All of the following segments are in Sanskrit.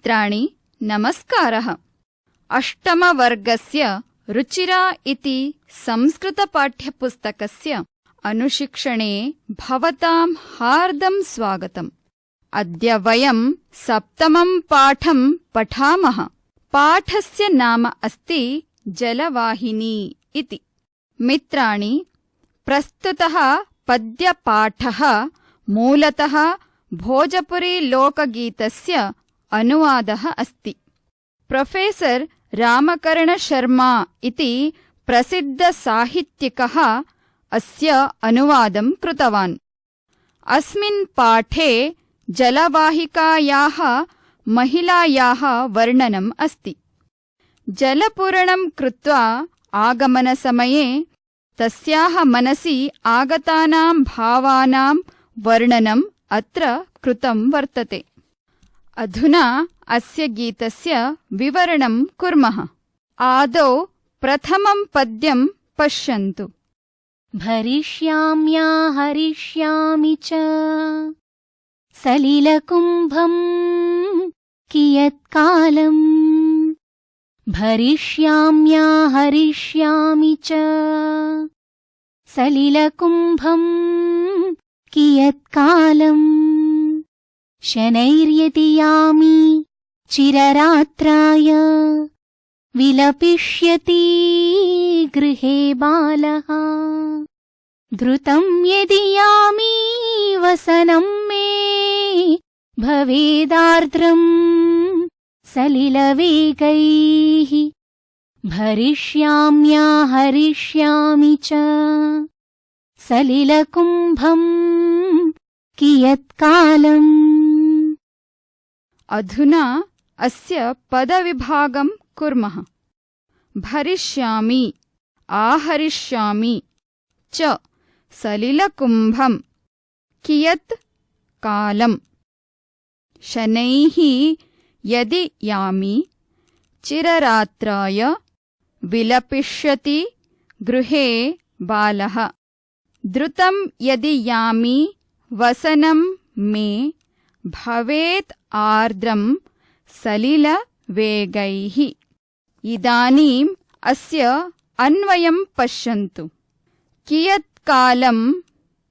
मित्राणि नमस्कारः। अष्टमवर्गस्य रुचिरा इति संस्कृतपाठ्यपुस्तकस्य अनुशिक्षणे भवतां हार्दं स्वागतम्। अद्य वयं सप्तमं पाठं पठामः। पाठस्य नाम अस्ति जलवाहिनी इति। मित्राणि, प्रस्तुतः पद्यपाठः मूलतः भोजपुरी लोकगीतस्य अनुवादः अस्ति। प्रोफेसर् रामकर्ण शर्मा इति प्रसिद्धसाहित्यिकः अस्य अनुवादं कृतवान्। अस्मिन् पाठे जलवाहिकायाः महिलायाः वर्णनम् अस्ति। जलपूरणं कृत्वा आगमनसमये तस्याः मनसि आगतानां भावानां वर्णनम् अत्र कृतं वर्तते। अधुना अस्य गीतस्य विवरणं कुर्मः। आदौ प्रथमं पद्यं पश्यन्तु। भरिष्याम्या हरिष्यामि च सलिलकुम्भं कियत्कालम्। भरिष्याम्या हरिष्यामि च सलिलकुम्भं कियत्कालम्। शनैर्यदि यामि चिररात्राय विलपिष्यति गृहे बालः। धृतं यदि यामि वसनं मे भवेदार्द्रम् सलिलवेगैः। भरिष्याम्या हरिष्यामि च सलिलकुम्भं कियत्कालम्। अधुना अस्य पदविभागं कुर्मः। भरिष्यामि, आहरिष्यामि च सलिलकुम्भं कियत् कालम्। शनैः यदि यामि चिररात्राय विलपिष्यति गृहे बालः। धृतं यदि यामि वसनं मे भवेत् आर्द्रं सलिलवेगैः। इदानीम् अस्य अन्वयं पश्यन्तु। कियत्कालम्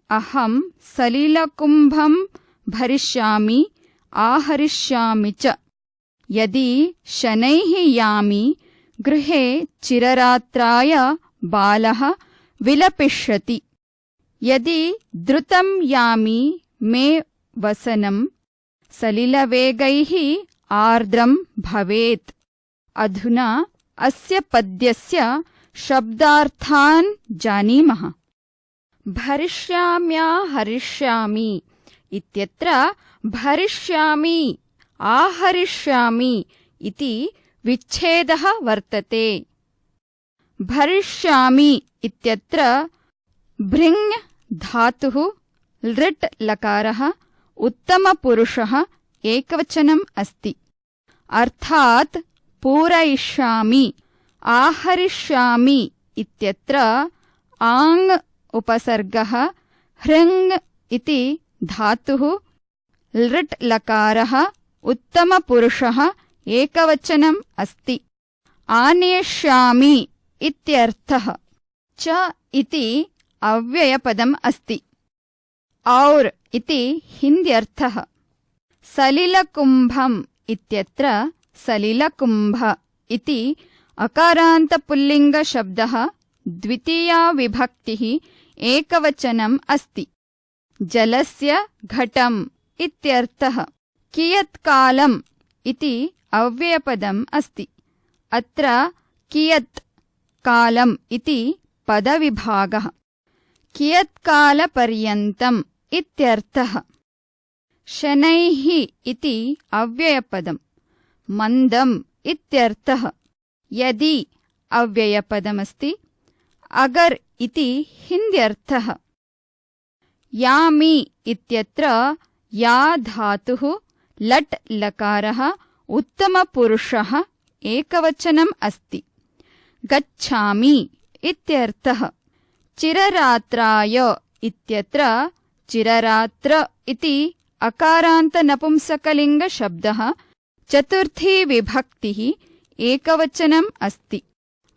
अहं सलिलकुम्भं भरिष्यामि आहरिष्यामि च। यदि शनैः यामि गृहे चिररात्राय बालः विलपिष्यति। यदि द्रुतं यामि मे वसनं सलिलवेगैः आर्द्रं भवेत्। अधुना अस्य पद्यस्य शब्दार्थान् जानीमः। भरिष्याम्या हरिष्यामि इत्यत्र भरिष्यामि आहरिष्यामि इति विच्छेदः वर्तते। भरिष्यामि इत्यत्र भृङ् धातुः लृट् लकारः उत्तमपुरुषः एकवचनम् अस्ति। अर्थात् पूरयिष्यामि। आहरिष्यामि इत्यत्र आङ् उपसर्गः हृङ् इति धातुः लृट् लकारः उत्तमपुरुषः एकवचनम् अस्ति। आनेष्यामि इत्यर्थः। च इति अव्ययपदम् अस्ति। और् इति हिन्द्यर्थः। सलिलकुम्भम् इत्यत्र सलिलकुम्भ इति अकारान्तपुल्लिङ्गशब्दः द्वितीया विभक्तिः एकवचनम् अस्ति। जलस्य घटम् इत्यर्थः। कियत्कालम् इति अव्ययपदम् अस्ति। अत्र कियत् कालम् इति पदविभागः। कियत्कालपर्यन्तम् इत्यर्थः। शनैः इति अव्ययपदम्। मन्दम् इत्यर्थः। यदि अव्ययपदमस्ति। अगर् इति हिन्द्यर्थः। यामि इत्यत्र या धातुः लट् लकारः उत्तमपुरुषः एकवचनम् अस्ति। गच्छामि इत्यर्थः। चिररात्राय इत्यत्र चिररात्र इति अकारान्तनपुंसकलिङ्गशब्दः चतुर्थी विभक्तिः एकवचनम् अस्ति,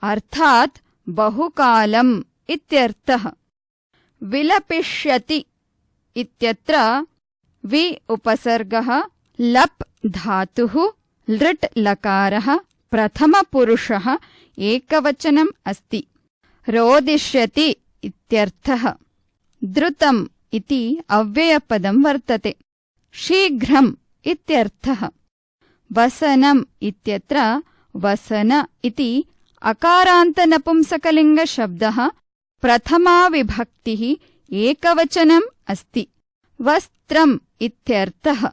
अर्थात् बहुकालम् इत्यर्थः। विलपिष्यति इत्यत्र वि उपसर्गः, लप् धातुः, लृट् लकारः, प्रथमपुरुषः एकवचनम् अस्ति। रोदिष्यति इत्यर्थः। द्रुतम् इति अव्ययपदं वर्तते। शीघ्रम् इत्यर्थः। वसनम् इत्यत्र वसन इति अकारान्तनपुंसकलिङ्गशब्दः प्रथमा विभक्तिः एकवचनम् अस्ति। वस्त्रम् इत्यर्थः।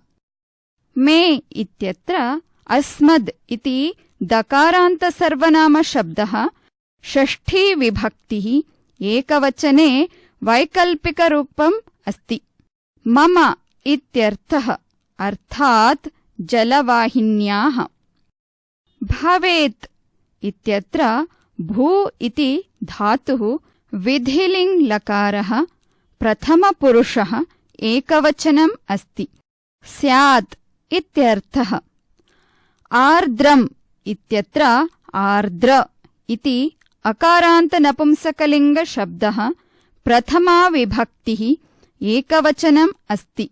मे इत्यत्र अस्मद् इति दकारान्तसर्वनामशब्दः षष्ठी विभक्तिः एकवचने वैकल्पिकरूपम् अस्ति। मम इत्यर्थः, अर्थात् जलवाहिन्याः। भवेत् इत्यत्र भू इति धातुः विधिलिङ् लकारः प्रथमपुरुषः एकवचनम् अस्ति। स्यात् इत्यर्थः। आर्द्रम् इत्यत्र आर्द्र इति अकारान्तनपुंसकलिङ्गशब्दः प्रथमा विभक्तिः एकवचनम् अस्ति,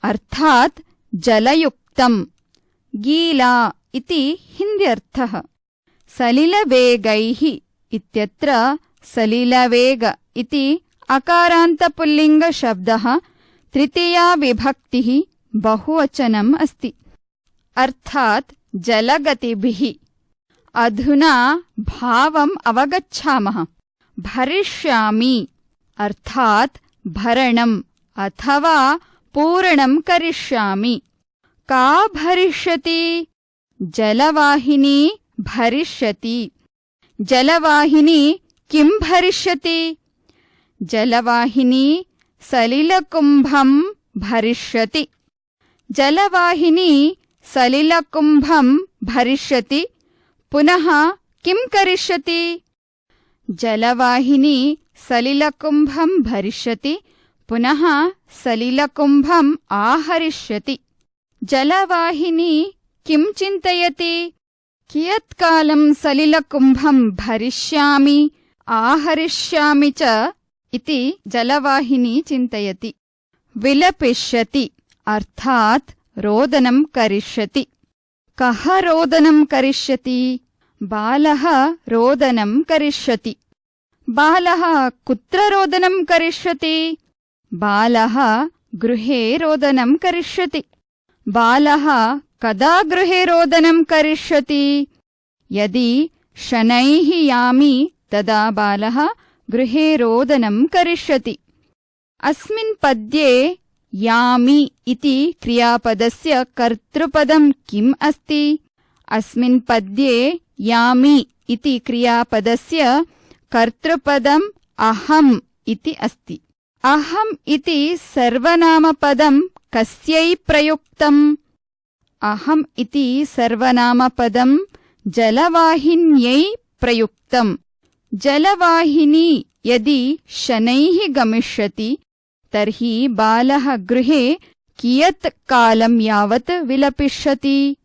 अर्थात् जलयुक्तम्। गीला इति हिन्द्यर्थः। सलिलवेगैः इत्यत्र सलिलवेग इति अकारान्तपुल्लिङ्गशब्दः तृतीया विभक्तिः बहुवचनम् अस्ति, अर्थात् जलगतिभिः। अधुना भावम् अवगच्छामः। भरिष्यामि अर्थात् भरणम् अथवा पूरणम् करिष्यामि। का भरिष्यति? जलवाहिनी भरिष्यति। जलवाहिनी किं भरिष्यति? जलवाहिनी सलिलकुम्भम् भरिष्यति। जलवाहिनी सलिलकुम्भम् भरिष्यति। पुनः किं करिष्यति? जलवाहिनी सलिलकुम्भम् भरिष्यति, पुनः सलिलकुम्भम् आहरिष्यति। जलवाहिनी किं चिन्तयति? कियत्कालं सलिलकुम्भम् भरिष्यामि आहरिष्यामि च इति जलवाहिनी चिन्तयति। विलपिष्यति अर्थात् रोदनं करिष्यति। कः रोदनं करिष्यति? बालः रोदनं करिष्यति। बालः कुत्र रोदनं करिष्यति? बालः गृहे रोदनं करिष्यति। बालः कदा गृहे रोदनं करिष्यति? यदि शनैः यामि तदा बालः गृहे रोदनं करिष्यति। अस्मिन् पद्ये यामि इति क्रियापदस्य कर्तृपदं किम् अस्ति? अस्मिन् पद्ये यामि इति क्रियापदस्य कर्तृपदम् अहम् इति अस्ति। अहम् इति सर्वनामपदं कस्यै प्रयुक्तम्? अहम् इति सर्वनामपदं जलवाहिन्यै प्रयुक्तम्। जलवाहिनी यदि शनैः गमिष्यति तर्हि बालः गृहे कियत् कालं यावत् विलपिष्यति?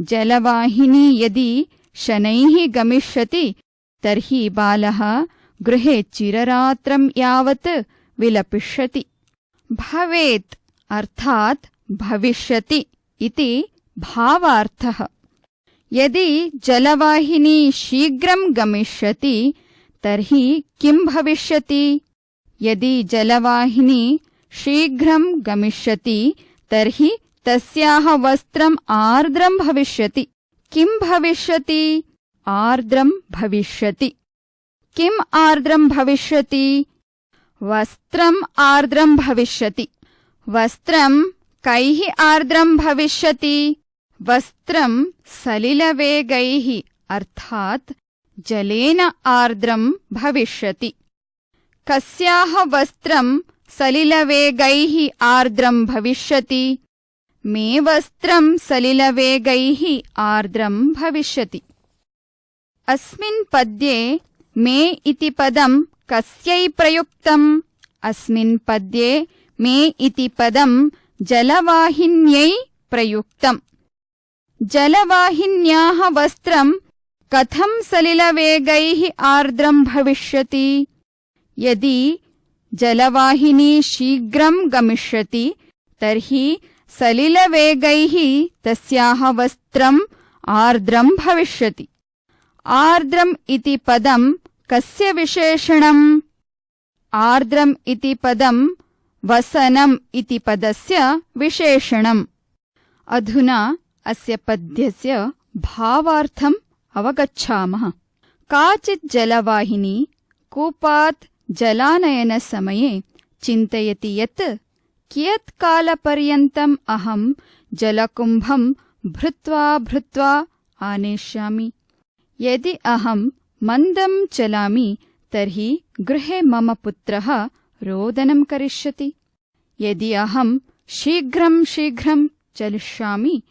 जलवाहिनी यदि शनैः गमिष्यति तर्हि बालः गृहे चिररात्रं यावत् विलपिष्यति। भवेत् अर्थात् भविष्यति इति भावार्थः। यदि जलवाहिनी शीघ्रं गमिष्यति तर्हि किं भविष्यति? यदि जलवाहिनी शीघ्रं गमिष्यति तर्हि तस्याः वस्त्रम् आर्द्रं भविष्यति। किं भविष्यति? आर्द्रं भविष्यति। किम् आर्द्रं भविष्यति? वस्त्रम् आर्द्रं भविष्यति। वस्त्रं कैः आर्द्रं भविष्यति? वस्त्रं सलिलवेगैः अर्थात् जलेन आर्द्रं भविष्यति। कस्याः वस्त्रं सलिलवेगैः आर्द्रं भविष्यति? मे वस्त्रं सलिलवेगैः आर्द्रं भविष्यति। अस्मिन् पद्ये मे इति पदं कस्यै प्रयुक्तम्? अस्मिन् पद्ये मे इति पदं जलवाहिन्यै प्रयुक्तम्। जलवाहिन्याः वस्त्रं कथं सलिलवेगैः आर्द्रं भविष्यति? यदि जलवाहिनी शीघ्रं गमिष्यति तर्हि सलिलवेगैः तस्याः वस्त्रम् आर्द्रं भविष्यति। आर्द्रम् इति पदं कस्य विशेषणम्? आर्द्रम् इति पदं वसनम् इति पदस्य विशेषणम्। अधुना अस्य पद्यस्य भावार्थम् अवगच्छामः। काचित् जलवाहिनी कूपात् जलानयनसमये चिन्तयति यत् कियत् कालपर्यन्तम् अहं जलकुम्भं भृत्वा भृत्वा आनेष्यामि। यदि अहं मन्दं चलामि तर्हि गृहे मम पुत्रः रोदनं करिष्यति। यदि अहं शीघ्रं शीघ्रं चलिष्यामि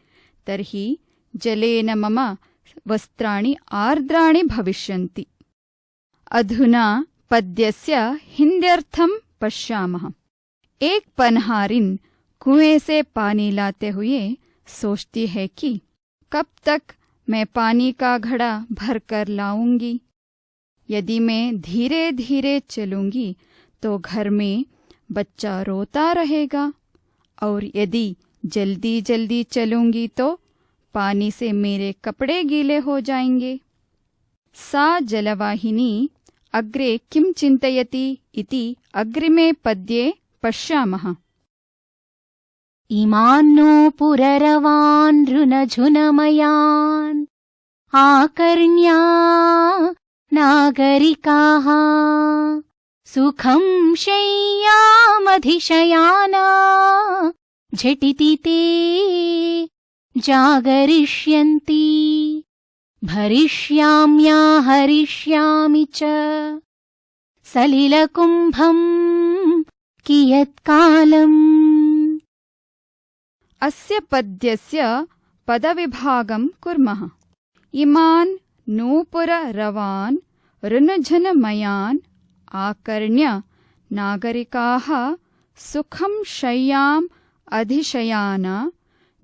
तर्हि जलेन मम वस्त्राणि आर्द्राणि भविष्यन्ति। अधुना पद्यस्य हिन्द्यर्थं पश्यामः। एक पनहारिन कुएं से पानी लाते हुए सोचती है कि कब तक मैं पानी का घड़ा भरकर लाऊंगी। यदि मैं धीरे धीरे चलूंगी तो घर में बच्चा रोता रहेगा, और यदि जल्दी जल्दी चलूंगी तो पानी से मेरे कपड़े गीले हो जाएंगे। सा जलवाहिनी अग्रे किं चिन्तयति इति अग्रिमे पद्ये पश्यामः। इमान्नो पुररवान् ऋनझुनमयान् आकर्ण्या नागरिकाः सुखं शय्यामधिशयाना झटिति ते जागरिष्यन्ति। भरिष्याम्या हरिष्यामि च सलिलकुम्भं कियत्कालम्। अस्य पद्यस्य पदविभागं कुर्मः। इमान् नूपुररवान् ऋनझनमयान् आकर्ण्य नागरिकाः सुखं शय्याम् अधिशयाना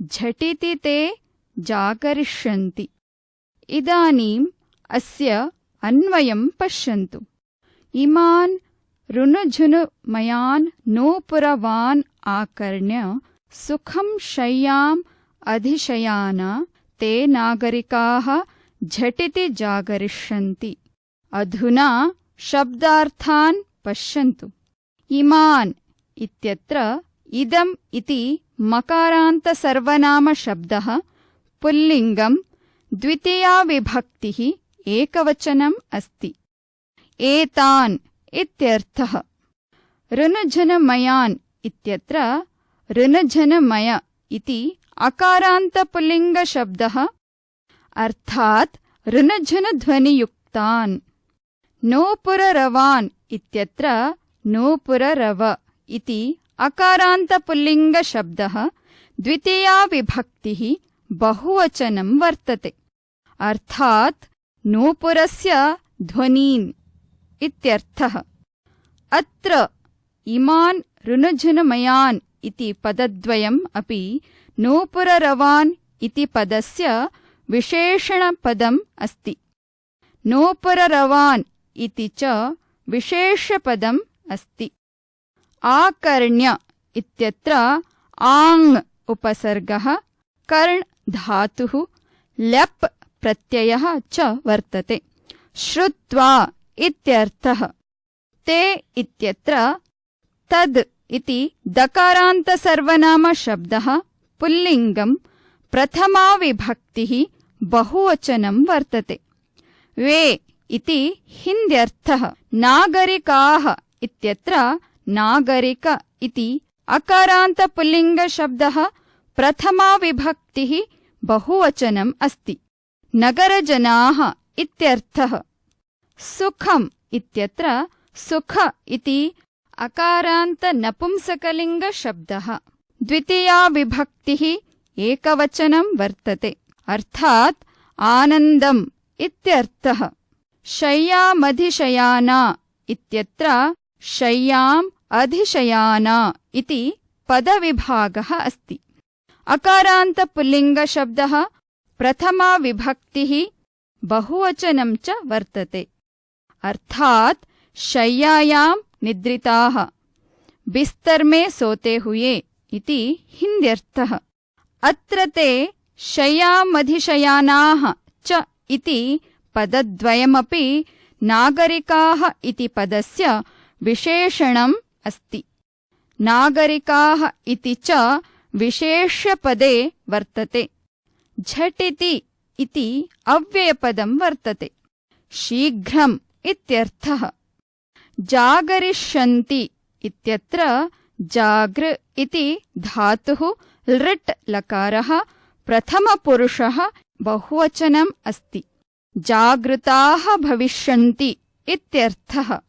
झटिति ते जागरिष्यन्ति। इदानीम् अस्य अन्वयं पश्यन्तु। इमान् ऋनझुनमयान् नूपुरवान् आकर्ण्य सुखं शय्याम् अधिशयाना ते नागरिकाः झटिति जागरिष्यन्ति। अधुना शब्दार्थान् पश्यन्तु। इमान् इत्यत्र इदम् इति मकारान्तसर्वनामशब्दः पुल्लिङ्गं, द्वितीया विभक्तिः एकवचनम् अस्ति। एतान् इत्यर्थः। ऋनझनमयान् इत्यत्र ऋनझनमय इति अकारान्तपुल्लिङ्गशब्दः, अर्थात् ऋनझनध्वनियुक्तान्। नूपुररवान् इत्यत्र नूपुररव इति अकारान्तपुल्लिङ्गशब्दः, द्वितीया विभक्तिः बहुवचनं वर्तते, अर्थात् नूपुरस्य ध्वनीन् इत्यर्थः। अत्र इमान् ऋनझनमयान् इति पदद्वयम् अपि नूपुररवान् इति पदस्य विशेषणपदम् अस्ति। नूपुररवान् इति च विशेष्यपदम् अस्ति। आकर्ण्य इत्यत्र आङ् उपसर्गः, कर्ण धातुः, ल्यप् प्रत्ययः च वर्तते। श्रुत्वा इत्यर्थः। ते इत्यत्र तद् इति दकारान्तसर्वनामशब्दः पुल्लिङ्गं, प्रथमा विभक्तिः बहुवचनं वर्तते। वे इति हिन्द्यर्थः। नागरिकाः इत्यत्र नागरिक इति अकारान्तपुल्लिङ्गशब्दः, प्रथमा विभक्तिः बहुवचनम् अस्ति। नगरजनाः इत्यर्थः। सुखम् इत्यत्र सुख इति अकारान्तनपुंसकलिङ्गशब्दः, द्वितीया विभक्तिः एकवचनं वर्तते, अर्थात् आनन्दम् इत्यर्थः। शय्यामधिशयाना इत्यत्र शय्याम् अधिशयाना इति पदविभागः अस्ति। अकारान्तपुल्लिङ्गशब्दः प्रथमा विभक्तिः बहुवचनं च वर्तते। अर्थात शय्यायां निद्रिताः, बिस्तर में सोते हुए इति हिन्द्यर्थः। अत्र ते शय्यामधिशयानाः च इति पदद्वयमपि नागरिकाः इति पदस्य विशेषणम् अस्ति। नागरिकाः इति च विशेष्यपदे वर्तते। झटिति इति अव्ययपदं वर्तते। शीघ्रम् इत्यर्थः। जागरिष्यन्ति इत्यत्र जागृ इति धातुः लृट् लकारः प्रथमपुरुषः बहुवचनम् अस्ति। जागृताः भविष्यन्ति इत्यर्थः।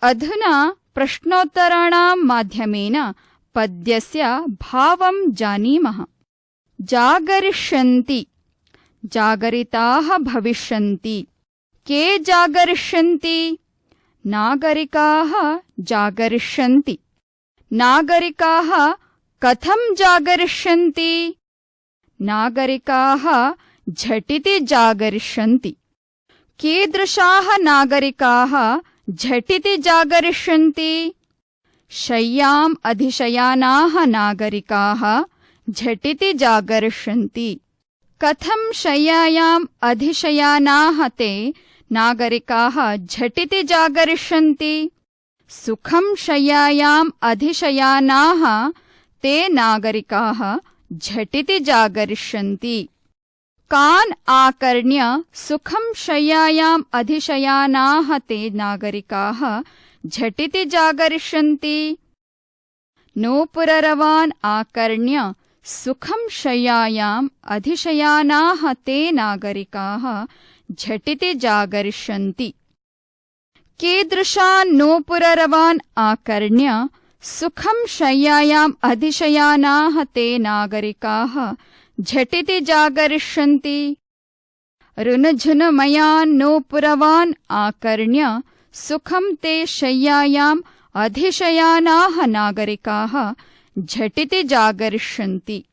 अधुना प्रश्नोत्तराणां माध्यमेन पद्यस्य भावं जानीमः। जागरिष्यन्ति, जागरिताः भविष्यन्ति। के जागरिष्यन्ति? नागरिकाः जागरिष्यन्ति। नागरिकाः कथं जागरिष्यन्ति? नागरिकाः झटिति जागरिष्यन्ति। कीदृशाः नागरिकाः झटिति जागरिष्यन्ति? शय्याम् अधिशयानाः नागरिकाः झटिति जागरिष्यन्ति। कथं शय्यायाम् अधिशयानाः ते नागरिकाः झटिति जागरिष्यन्ति? सुखं शय्यायाम् अधिशयानाः ते नागरिकाः झटिति जागरिष्यन्ति। कान् आकर्ण्य सुखं शय्यायाम् अधिशयानाः ते नागरिकाः झटिति जागरिष्यन्ति? नूपुररवान् आकर्ण्य सुखं शय्यायाम् अधिशयानाः ते नागरिकाः झटिति जागरिष्यन्ति। कीदृशान् नूपुररवान् आकर्ण्य सुखं शय्यायाम् अधिशयानाः ते नागरिकाः झटिति जागरिष्यन्ति? रुनुझुनुमयान् नूपुरवान् आकर्ण्य सुखं ते शय्यायाम् अधिशयानाः नागरिकाः झटिति जागरिष्यन्ति।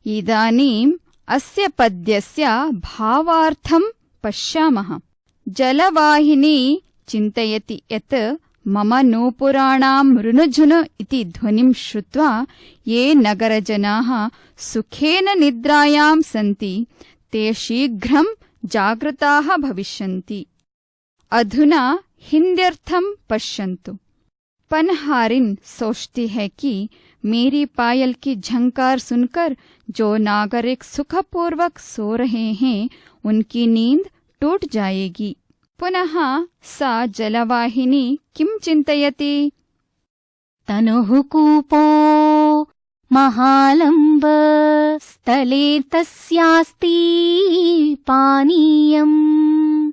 इदानीम् अस्य पद्यस्य भावार्थं पश्यामः। जलवाहिनी चिन्तयति यत् मम नूपुराणां रुनुझुनु इति ध्वनिं श्रुत्वा ये नगरजनाः सुखेन निद्रायां सन्ति ते शीघ्रं जागृताः भविष्यन्ति। अधुना हिन्द्यर्थं पश्यन्तु। पनहारिन सोचती है कि मेरी पायल की झंकार सुनकर जो नागरिक सुखपूर्वक सो रहे हैं उनकी नींद टूट जाएगी। पुनः सा जलवाहिनी किं चिन्तयति? तनुः कूपो महालम्ब स्थले तस्यास्ति पानीयम्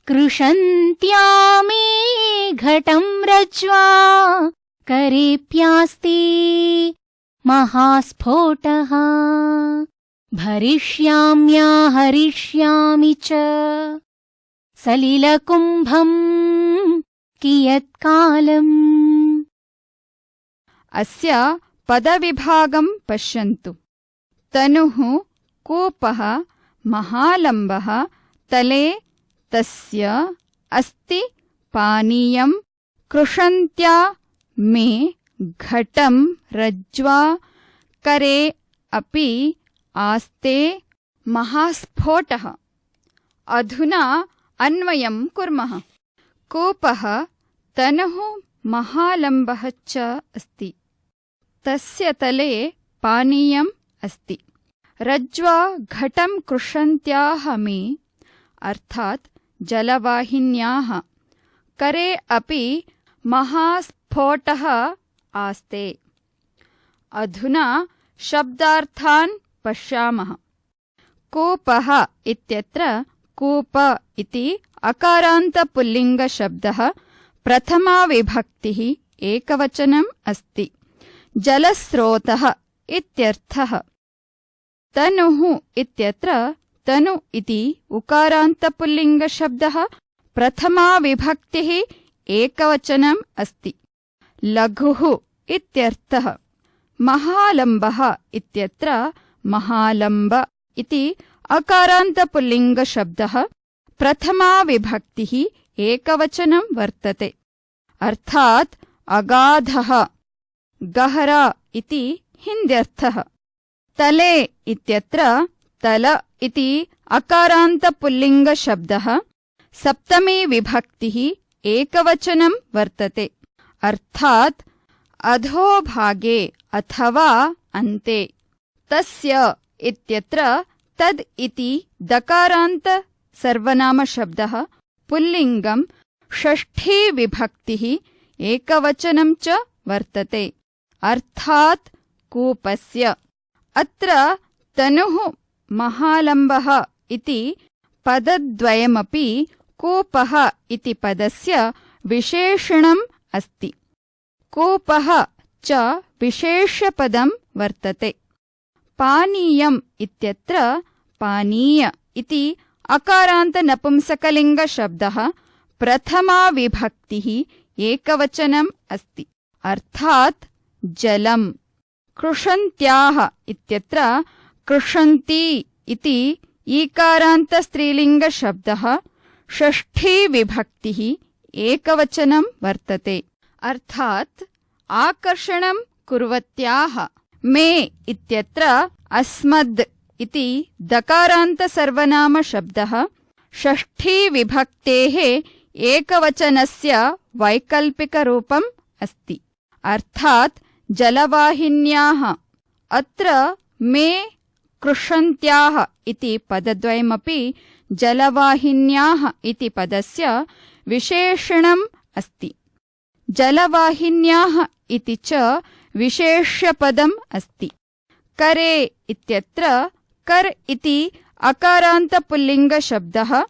कृशन्त्या मे घटं रज्वा करेऽप्यास्ति महास्फोटः भरिष्याम्या हरिष्यामि च सलिलकुम्भम् कियत्कालम्। अस्य पदविभागं पश्यन्तु। तनुः कूपः महालम्बः तले तस्य अस्ति पानीयं कृशन्त्या मे घटं रज्वा करे अपि आस्ते महास्फोटः। अधुना अन्वयं कुर्मः। कूपः तनुः महालम्बः च अस्ति। तस्य तले पानीयम् अस्ति। रज्वा घटं कृशन्त्याः मे अर्थात् जलवाहिन्याः करे अपि महास्फोटः आस्ते। अधुना शब्दार्थान् पश्यामः। कूपः इत्यत्र कूप इति अकारान्तपुल्लिङ्गशब्दः प्रथमा विभक्तिः एकवचनम् अस्ति। जलस्रोतः इत्यर्थः। तनुः इत्यत्र तनु इति उकारान्तपुल्लिङ्गशब्दः प्रथमा विभक्तिः एकवचनम् अस्ति। लघुः इत्यर्थः। महालम्बः इत्यत्र महालम्ब इति अकारान्तपुल्लिङ्गशब्दः प्रथमा विभक्तिः एकवचनं वर्तते। अर्थात् अगाधः, गहरा इति हिन्द्यर्थः। तले इत्यत्र तल इति अकारान्तपुल्लिङ्गशब्दः सप्तमी विभक्तिः एकवचनं वर्तते। अर्थात् अधोभागे अथवा अन्ते। तस्य इत्यत्र तद् इति दकारान्त सर्वनामशब्दः पुल्लिङ्गं षष्ठी विभक्तिः एकवचनं च वर्तते। अर्थात् कूपस्य। अत्र तनुः महालम्बः इति पदद्वयमपि कूपः इति पदस्य विशेषणम् अस्ति। कूपः च विशेष्यपदं वर्तते। पानीयम् इत्यत्र पानीय इति अकारान्तनपुंसकलिङ्गशब्दः प्रथमा विभक्तिः एकवचनम् अस्ति। अर्थात् जलम्। कृषन्त्याः इत्यत्र कृषन्ति इति ईकारान्तस्त्रीलिङ्गशब्दः षष्ठी विभक्तिः एकवचनं वर्तते। अर्थात् आकर्षणं कुर्वत्याः। मे इत्यत्र अस्मद् इति दकारान्तसर्वनामशब्दः षष्ठी विभक्तेः एकवचनस्य वैकल्पिकरूपम् अस्ति। अर्थात् जलवाहिन्याः। अत्र मे कृषन्त्याः इति पदद्वयमपि जलवाहिन्याः इति पदस्य विशेषणम् अस्ति। जलवाहिन्याः इति च विशेष्यपदम् अस्ति। करे इत्यत्र कर् इति अकारान्तपुल्लिङ्गशब्दः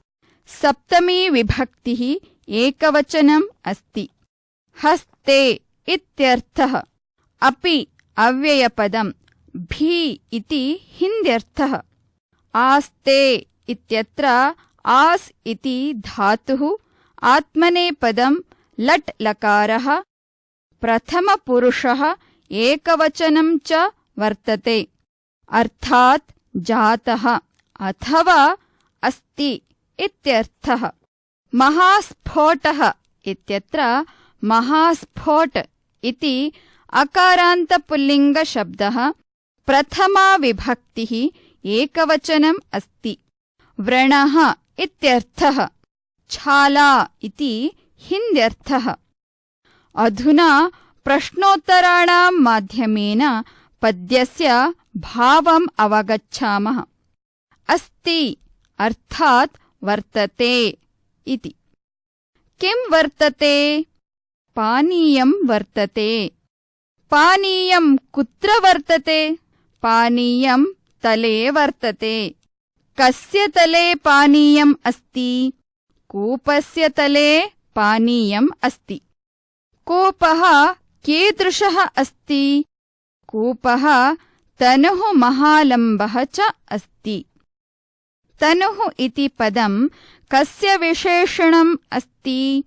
सप्तमी विभक्तिः एकवचनम् अस्ति। हस्ते इत्यर्थः। अपि अव्ययपदम्। भी इति हिन्द्यर्थः। आस्ते इत्यत्र आस् इति धातुः आत्मनेपदम् लट् लकारः प्रथमपुरुषः एकवचनं च वर्तते। अर्थात् जातः अथवा अस्ति इत्यर्थः। महास्फोटः इत्यत्र महास्फोट इति अकारान्तपुल्लिङ्गशब्दः प्रथमा विभक्तिः एकवचनम् अस्ति। व्रणः इत्यर्थः। छाला इति हिन्द्यर्थः। अधुना प्रश्नोत्तराणां माध्यमेन पद्यस्य भावम् अवगच्छामः। अस्ति अर्थात् वर्तते इति। किं वर्तते? पानीयं वर्तते। पानीयं कुत्र वर्तते? पानीयं तले वर्तते। कस्य तले पानीयम् अस्ति? कूपस्य तले पानीयम् अस्ति। कूपः कीदृशः अस्ति? कूपः तनुः महालम्बः च अस्ति। तनुः इति पदं कस्य विशेषणम् अस्ति?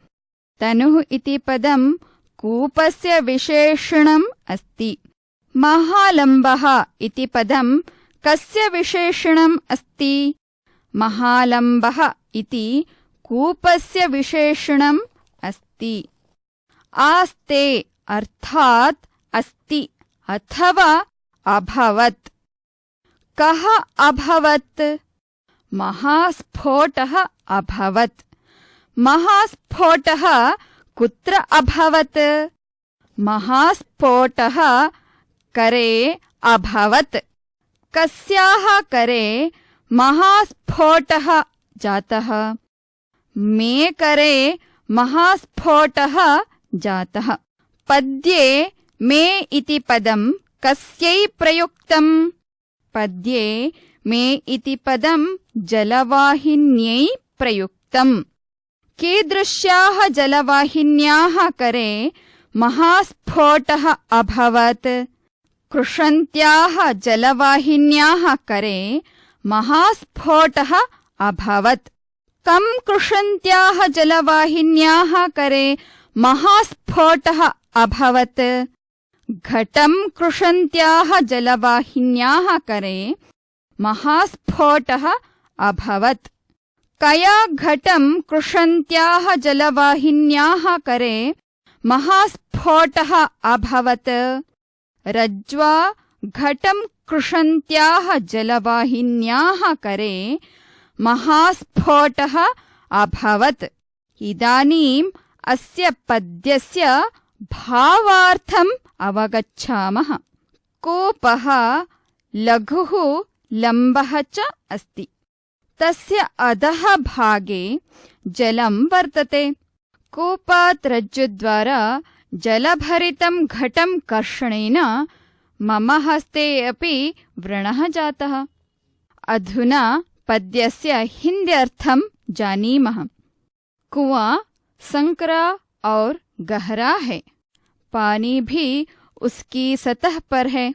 तनुः इति पदं कूपस्य विशेषणम् अस्ति। महालम्बः इति पदं कस्य विशेषणम् अस्ति? महालम्बः इति कूपस्य विशेषणम् अस्ति। आस्ते अर्थात् अस्ति अथवा अभवत्। कः अभवत्? महास्फोटः अभवत्। महास्फोटः कुत्र अभवत्? महास्फोटः करे अभवत्। कस्याः करे महास्फोटः जातः? मे करे महास्फोटः जातः। पद्ये मे इति पदं कस्यै प्रयुक्तम्? पद्ये मे इति पदं जलवाहिन्यै प्रयुक्तम्। कीदृश्याः जलवाहिन्याः करे महास्फोटः अभवत्? कृषन्त्याः जलवाहिन्याः करे महास्फोटः अभवत्। कं कृषन्त्याः जलवाहिन्याः करे महास्फोटः अभवत्? घटं कृषन्त्याः जलवाहिन्याः करे महास्फोटः अभवत्। कया घटं कृषन्त्याः जलवाहिन्याः करे महास्फोटः अभवत्। रज्ज्वा घटं कृषन्त्याः जलवाहिन्याः करे महास्फोटः अभवत्। इदानीम् अस्य पद्यस्य भावार्थम् अवगच्छामः। कूपः लघुः लम्बः च अस्ति। तस्य अधः भागे जलं वर्तते। कूपात् रज्जुद्वारा जलभरितं घटं कर्षणेन मम हस्ते अपि व्रणः जातः। अधुना पद्यस्य हिन्द्यर्थं जानीमः। कुआं संकरा और गहरा है। पानी भी उसकी सतह पर है।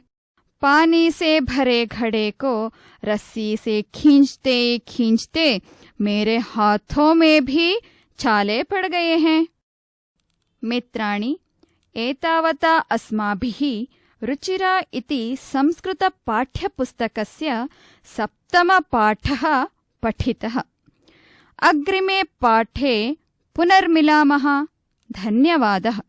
पानी से भरे घड़े को रस्सी से खींचते खींचते मेरे हाथों में भी छाले पड़ गए हैं। मित्राणि, एतावता अस्माभिः रुचिरा इति संस्कृतपाठ्यपुस्तकस्य 7th पाठः पठितः। अग्रिमे पाठे पुनर्मिलामः। धन्यवादः।